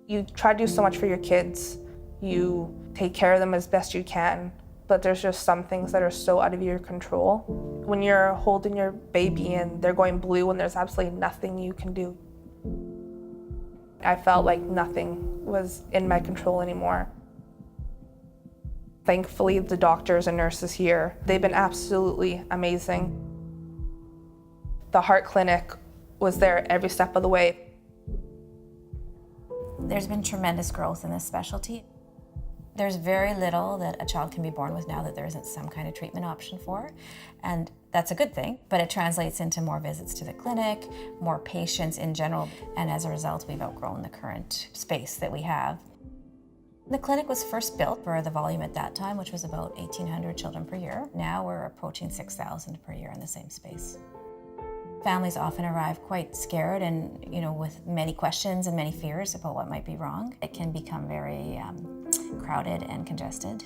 You try to do so much for your kids. You take care of them as best you can, but there's just some things that are so out of your control. When you're holding your baby and they're going blue and there's absolutely nothing you can do. I felt like nothing was in my control anymore. Thankfully, the doctors and nurses here, they've been absolutely amazing. The heart clinic was there every step of the way. There's been tremendous growth in this specialty. There's very little that a child can be born with now that there isn't some kind of treatment option for, and that's a good thing, but it translates into more visits to the clinic, more patients in general, and as a result, we've outgrown the current space that we have. The clinic was first built for the volume at that time, which was about 1,800 children per year. Now we're approaching 6,000 per year in the same space. Families often arrive quite scared and, with many questions and many fears about what might be wrong. It can become very crowded and congested,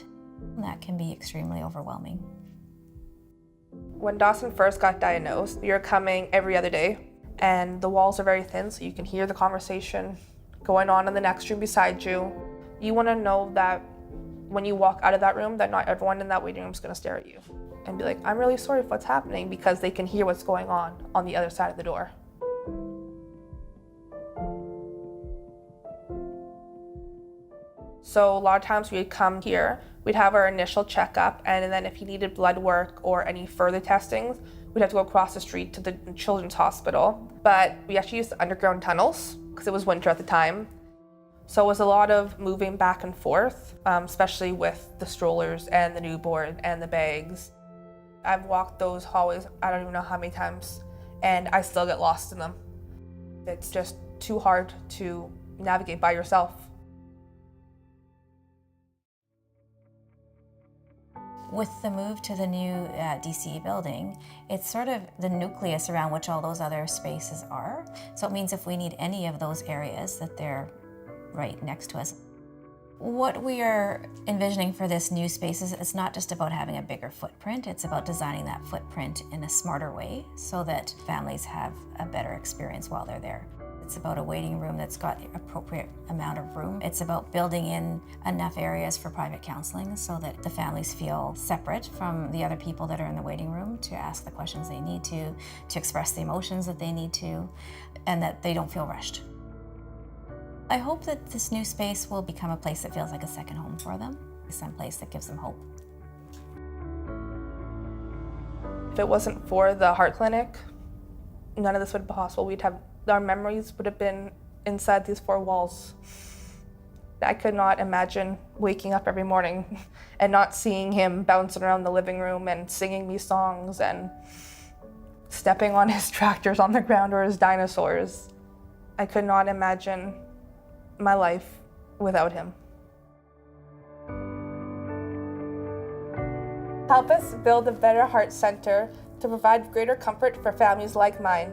and that can be extremely overwhelming. When Dawson first got diagnosed, you're coming every other day, and the walls are very thin, so you can hear the conversation going on in the next room beside you. You want to know that when you walk out of that room, that not everyone in that waiting room is going to stare at you and be like, I'm really sorry for what's happening, because they can hear what's going on the other side of the door. So a lot of times we'd come here, we'd have our initial checkup, and then if he needed blood work or any further testings, we'd have to go across the street to the children's hospital. But we actually used the underground tunnels because it was winter at the time. So it was a lot of moving back and forth, especially with the strollers and the newborn and the bags. I've walked those hallways, I don't even know how many times, and I still get lost in them. It's just too hard to navigate by yourself. With the move to the new DCE building, it's sort of the nucleus around which all those other spaces are. So it means if we need any of those areas, that they're right next to us. What we are envisioning for this new space is it's not just about having a bigger footprint, it's about designing that footprint in a smarter way so that families have a better experience while they're there. It's about a waiting room that's got the appropriate amount of room. It's about building in enough areas for private counseling so that the families feel separate from the other people that are in the waiting room to ask the questions they need to express the emotions that they need to, and that they don't feel rushed. I hope that this new space will become a place that feels like a second home for them, some place that gives them hope. If it wasn't for the heart clinic, none of this would be possible. Our memories would have been inside these four walls. I could not imagine waking up every morning and not seeing him bouncing around the living room and singing me songs and stepping on his tractors on the ground or his dinosaurs. I could not imagine my life without him. Help us build a better heart center to provide greater comfort for families like mine.